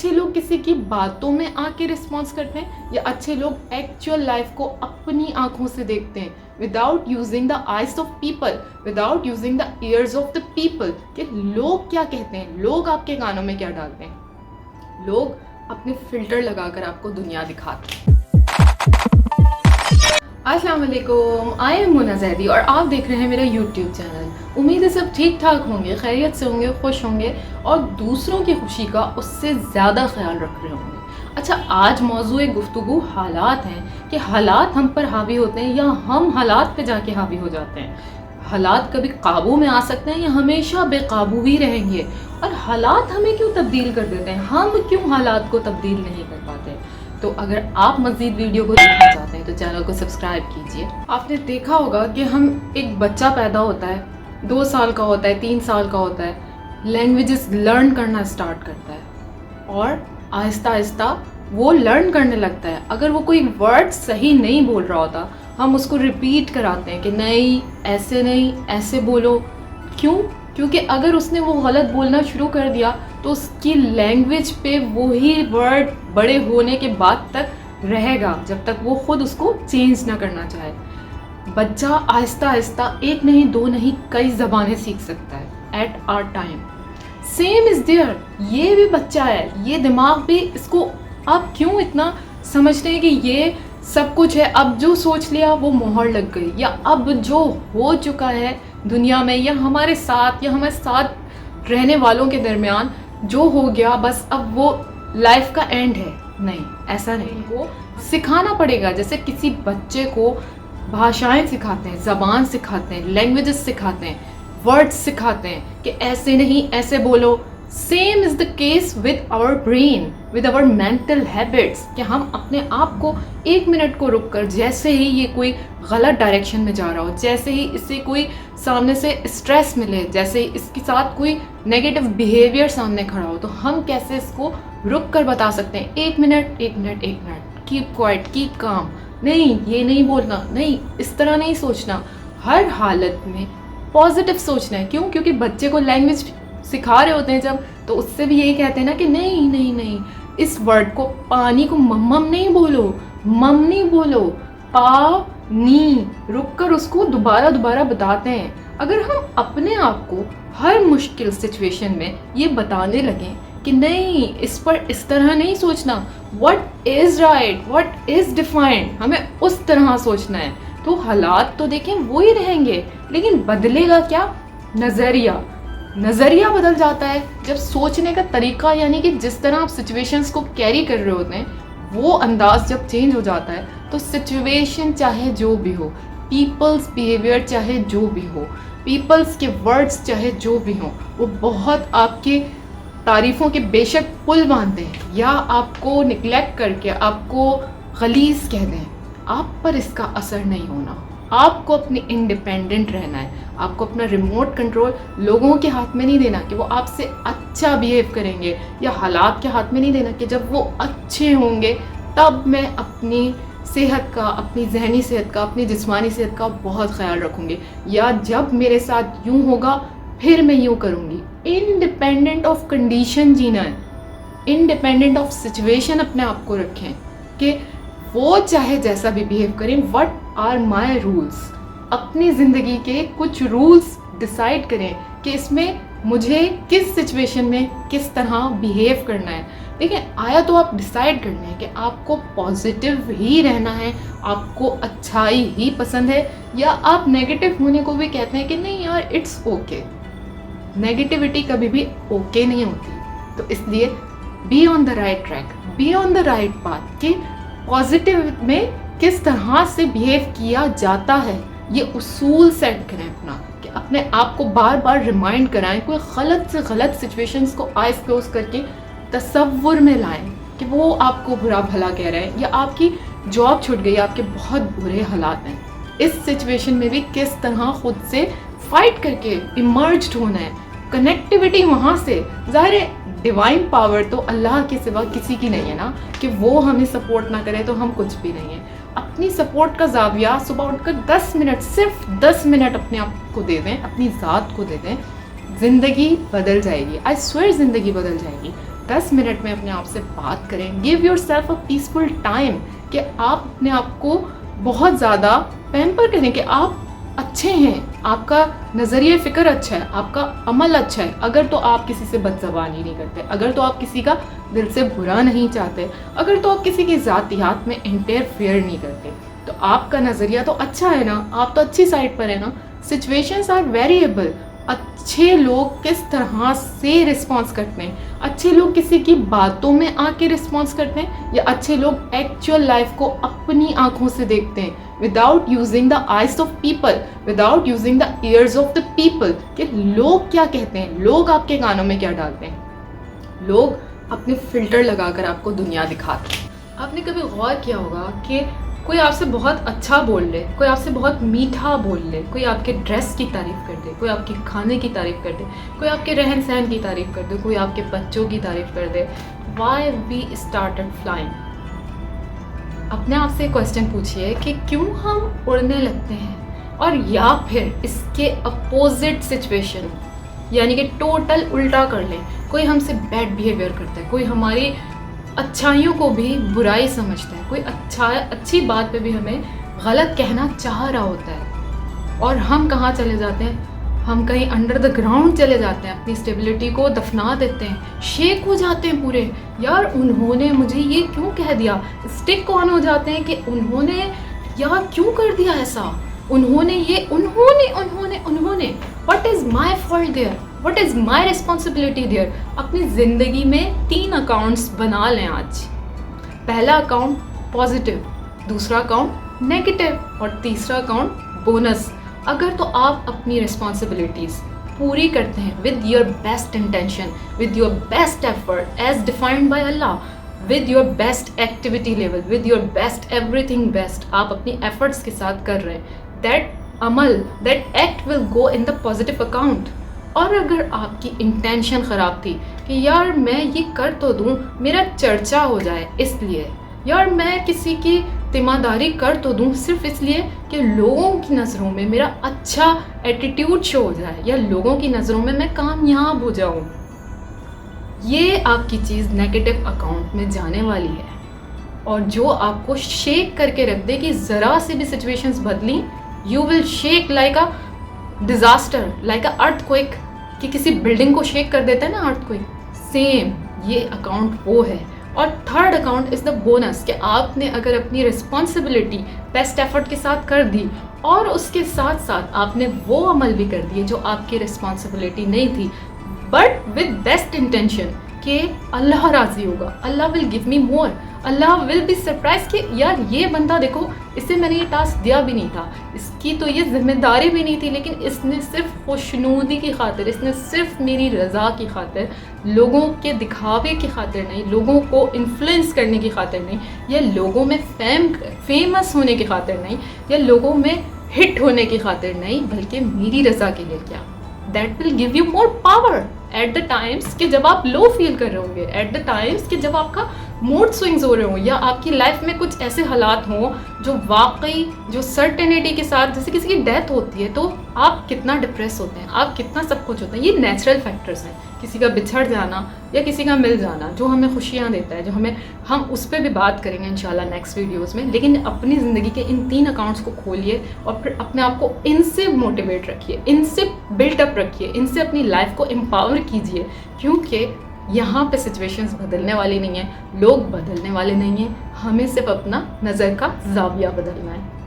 अच्छे लोग किसी की बातों में आके रिस्पॉन्स करते हैं या अच्छे लोग एक्चुअल लाइफ को अपनी आंखों से देखते हैं without using the eyes of people, without using the years of the people कि लोग क्या कहते हैं, लोग आपके कानों में क्या डालते हैं। लोग अपने फिल्टर लगाकर आपको दुनिया दिखाते हैं। अस्सलाम वालेकुम, आई एम मुना जैदी और आप देख रहे हैं मेरा यूट्यूब चैनल। उम्मीद है सब ठीक ठाक होंगे, खैरियत से होंगे, खुश होंगे और दूसरों की खुशी का उससे ज़्यादा ख्याल रख रहे होंगे। अच्छा, आज मौजूए गुफ्तगू हालात हैं कि हालात हम पर हावी होते हैं या हम हालात पे जाके हावी हो जाते हैं। हालात कभी काबू में आ सकते हैं या हमेशा बेकाबू ही रहेंगे, और हालात हमें क्यों तब्दील कर देते हैं, हम क्यों हालात को तब्दील नहीं कर पाते। तो अगर आप मज़ीद वीडियो को देखना चाहते हैं तो चैनल को सब्सक्राइब कीजिए। आपने देखा होगा कि हम एक बच्चा पैदा होता है, 2 साल का होता है, 3 साल का होता है, लैंग्वेजेस लर्न करना स्टार्ट करता है और आहिस्ता आहिस्ता वो लर्न करने लगता है। अगर वो कोई वर्ड सही नहीं बोल रहा होता, हम उसको रिपीट कराते हैं कि नहीं ऐसे बोलो। क्यों? क्योंकि अगर उसने वो गलत बोलना शुरू कर दिया तो उसकी लैंग्वेज पे वही वर्ड बड़े होने के बाद तक रहेगा, जब तक वो खुद उसको चेंज ना करना चाहे। बच्चा आहिस्ता आहिस्ता 1 नहीं 2 नहीं कई ज़बानें सीख सकता है at our time. Same is there, ये भी बच्चा है, ये दिमाग भी, इसको आप क्यों इतना समझते हैं कि ये सब कुछ है, अब जो सोच लिया वो मोहर लग गई, या अब जो हो चुका है दुनिया में या हमारे साथ रहने वालों के दरमियान जो हो गया बस अब वो लाइफ का एंड है। नहीं, ऐसा नहीं। वो सिखाना पड़ेगा। जैसे किसी बच्चे को भाषाएं सिखाते हैं, ज़बान सिखाते हैं, लैंग्वेजेस सिखाते हैं, वर्ड्स सिखाते हैं कि ऐसे नहीं ऐसे बोलो। Same is the case with our brain, with our mental habits, कि हम अपने आप को 1 मिनट को रुक कर, जैसे ही ये कोई गलत डायरेक्शन में जा रहा हो, जैसे ही इसे कोई सामने से स्ट्रेस मिले, जैसे ही इसके साथ कोई नेगेटिव बिहेवियर सामने खड़ा हो, तो हम कैसे इसको रुक कर बता सकते हैं 1 minute, keep quiet, keep calm, नहीं ये नहीं बोलना, नहीं इस तरह नहीं सोचना। हर हालत में पॉजिटिव सोचना है। क्यों? क्योंकि बच्चे को लैंग्वेज सिखा रहे होते हैं जब, तो उससे भी यही कहते हैं ना कि नहीं इस वर्ड को, पानी को मम्मम नहीं बोलो, मम नहीं बोलो, पा नी, रुक कर उसको दोबारा बताते हैं। अगर हम अपने आप को हर मुश्किल सिचुएशन में ये बताने लगें कि नहीं इस पर इस तरह नहीं सोचना, what is right, what is defined, हमें उस तरह सोचना है, तो हालात तो देखें वो ही रहेंगे, लेकिन बदलेगा क्या? नज़रिया बदल जाता है जब सोचने का तरीका, यानी कि जिस तरह आप सिचुएशंस को कैरी कर रहे होते हैं वो अंदाज जब चेंज हो जाता है, तो सिचुएशन चाहे जो भी हो, पीपल्स बिहेवियर चाहे जो भी हो, पीपल्स के वर्ड्स चाहे जो भी हो, वो बहुत आपके तारीफ़ों के बेशक पुल बांधते हैं या आपको निगलेक्ट करके आपको गलीज़ कह दें, आप पर इसका असर नहीं होना। आपको अपनी इंडिपेंडेंट रहना है। आपको अपना रिमोट कंट्रोल लोगों के हाथ में नहीं देना कि वो आपसे अच्छा बिहेव करेंगे, या हालात के हाथ में नहीं देना कि जब वो अच्छे होंगे तब मैं अपनी सेहत का, अपनी जहनी सेहत का, अपनी जिस्मानी सेहत का बहुत ख्याल रखूँगी, या जब मेरे साथ यूँ होगा फिर मैं यूँ करूँगी। इंडिपेंडेंट ऑफ कंडीशन जीना है, इंडिपेंडेंट ऑफ सिचुएशन अपने आप को रखें कि वो चाहे जैसा भी बिहेव करें, व्हाट आर माई रूल्स, अपनी ज़िंदगी के कुछ रूल्स डिसाइड करें कि इसमें मुझे किस सिचुएशन में किस तरह बिहेव करना है। देखिए, आया तो आप डिसाइड करना है कि आपको पॉजिटिव ही रहना है, आपको अच्छाई ही पसंद है, या आप नेगेटिव होने को भी कहते हैं कि नहीं यार इट्स ओके। नेगेटिविटी कभी भी ओके नहीं होती। तो इसलिए be on the right track, be on the right path, कि पॉजिटिव में किस तरह से बिहेव किया जाता है, ये उसूल सेट करें अपना, कि अपने आप को बार बार रिमाइंड कराएं, कोई गलत से गलत सिचुएशंस को आइज क्लोज करके तसव्वुर में लाएं कि वो आपको बुरा भला कह रहे हैं, या आपकी जॉब छूट गई, आपके बहुत बुरे हालात हैं, इस सिचुएशन में भी किस तरह खुद से फाइट करके इमर्ज्ड होना है। कनेक्टिविटी वहाँ से, ज़ाहिर है डिवाइन पावर तो अल्लाह के सिवा किसी की नहीं है ना, कि वो हमें सपोर्ट ना करे तो हम कुछ भी नहीं है। अपनी सपोर्ट का जाविया सुबह उठकर 10 मिनट, सिर्फ 10 मिनट अपने आप को दे दें, अपनी ज़ात को दे दें, ज़िंदगी बदल जाएगी। आई स्वेयर ज़िंदगी बदल जाएगी। 10 मिनट में अपने आप से बात करें। Give your self a peaceful time कि आप अपने आप को बहुत ज़्यादा पैम्पर करें कि आप अच्छे हैं, आपका नज़रिया फ़िक्र अच्छा है, आपका अमल अच्छा है। अगर तो आप किसी से बदज़बानी नहीं करते, अगर तो आप किसी का दिल से बुरा नहीं चाहते, अगर तो आप किसी की ज़ातियात में इंटरफेयर नहीं करते, तो आपका नज़रिया तो अच्छा है ना, आप तो अच्छी साइड पर है ना। Situations are variable. अच्छे लोग किस तरह से रिस्पॉन्स करते हैं, अच्छे लोग किसी की बातों में आके रिस्पॉन्स करते हैं, या अच्छे लोग एक्चुअल लाइफ को अपनी आंखों से देखते हैं without using the eyes of people, without using the years of the people कि लोग क्या कहते हैं, लोग आपके कानों में क्या डालते हैं। लोग अपने फिल्टर लगाकर आपको दुनिया दिखाते हैं। आपने कभी गौर किया होगा कि कोई आपसे बहुत अच्छा बोल ले, कोई आपसे बहुत मीठा बोल ले, कोई आपके ड्रेस की तारीफ़ कर दे, कोई आपके खाने की तारीफ़ कर दे, कोई आपके रहन सहन की तारीफ़ कर दे, कोई आपके बच्चों की तारीफ़ कर दे। Why we started flying. अपने आप से क्वेश्चन पूछिए कि क्यों हम उड़ने लगते हैं, और या फिर इसके अपोजिट सिचुएशन यानी कि टोटल उल्टा कर लें। कोई हमसे बैड बिहेवियर करता है, कोई हमारी अच्छाइयों को भी बुराई समझता है, कोई अच्छी बात पे भी हमें गलत कहना चाह रहा होता है, और हम कहाँ चले जाते हैं, हम कहीं अंडर द ग्राउंड चले जाते हैं, अपनी स्टेबिलिटी को दफना देते हैं, शेक हो जाते हैं पूरे। यार उन्होंने मुझे ये क्यों कह दिया, स्टिक ऑन हो जाते हैं कि उन्होंने यार क्यों कर दिया ऐसा, उन्होंने ये उन्होंने उन्होंने उन्होंने what is my fault there, what is my responsibility there. अपनी ज़िंदगी में 3 अकाउंट्स बना लें आज। पहला अकाउंट पॉजिटिव, दूसरा अकाउंट नेगेटिव, और तीसरा अकाउंट बोनस। अगर तो आप अपनी रिस्पॉन्सिबिलिटीज़ पूरी करते हैं with your best intention, with your best effort as defined by Allah, with your best activity level, with your best everything best, आप अपनी एफर्ट्स के साथ कर रहे हैं, दैट अमल, that act will go in the positive account. और अगर आपकी इंटेंशन ख़राब थी कि यार मैं ये कर तो दूँ, मेरा चर्चा हो जाए इसलिए, यार मैं किसी की तीमारदारी कर तो दूँ सिर्फ इसलिए कि लोगों की नज़रों में मेरा अच्छा एटीट्यूड शो हो जाए, या लोगों की नज़रों में मैं कामयाब हो जाऊँ, ये आपकी चीज़ नेगेटिव अकाउंट में जाने वाली है। और जो आपको शेक करके रख दे कि ज़रा से भी सिचुएशंस बदली, you will shake like a disaster, like a earthquake, कि किसी बिल्डिंग को शेक कर देता है ना अर्थक्वेक, सेम ये अकाउंट वो है। और third account is the bonus, कि आपने अगर अपनी रिस्पॉन्सिबिलिटी बेस्ट एफर्ट के साथ कर दी, और उसके साथ साथ आपने वो अमल भी कर दिए जो आपकी रिस्पॉन्सिबिलिटी नहीं थी, बट विद बेस्ट इंटेंशन कि अल्लाह राज़ी होगा, Allah will give me more, Allah will be surprise कि यार ये बंदा देखो, इसे मैंने ये टास्क दिया भी नहीं था, इसकी तो ये जिम्मेदारी भी नहीं थी, लेकिन इसने सिर्फ खुशनूदी की खातिर, इसने सिर्फ मेरी रज़ा की खातिर, लोगों के दिखावे की खातिर नहीं, लोगों को इन्फ्लुएंस करने की खातिर नहीं, या लोगों में फेमस होने की खातिर नहीं, या लोगों में हिट होने की खातिर नहीं, बल्कि मेरी रज़ा के लिए किया। That will give you more power at the times कि जब आप लो फील कर रहे होंगे, एट द टाइम्स कि जब आपका मूड स्विंग्स हो रहे हों, या आपकी लाइफ में कुछ ऐसे हालात हों जो वाकई, जो सर्टेनिटी के साथ, जैसे किसी की डेथ होती है तो आप कितना डिप्रेस होते हैं, आप कितना सब कुछ होता है। ये नेचुरल फैक्टर्स हैं, किसी का बिछड़ जाना या किसी का मिल जाना जो हमें खुशियाँ देता है, जो हम उस पर भी बात करेंगे इंशाल्लाह नेक्स्ट वीडियोज़ में। लेकिन अपनी ज़िंदगी के इन 3 अकाउंट्स को खोलिए और फिर अपने आप को इनसे मोटिवेट रखिए, इनसे बिल्टअप रखिए, इनसे अपनी लाइफ को एम्पावर कीजिए, क्योंकि यहाँ पे सिचुएशंस बदलने वाली नहीं है, लोग बदलने वाले नहीं हैं, हमें सिर्फ अपना नज़र का ज़ाविया बदलना है।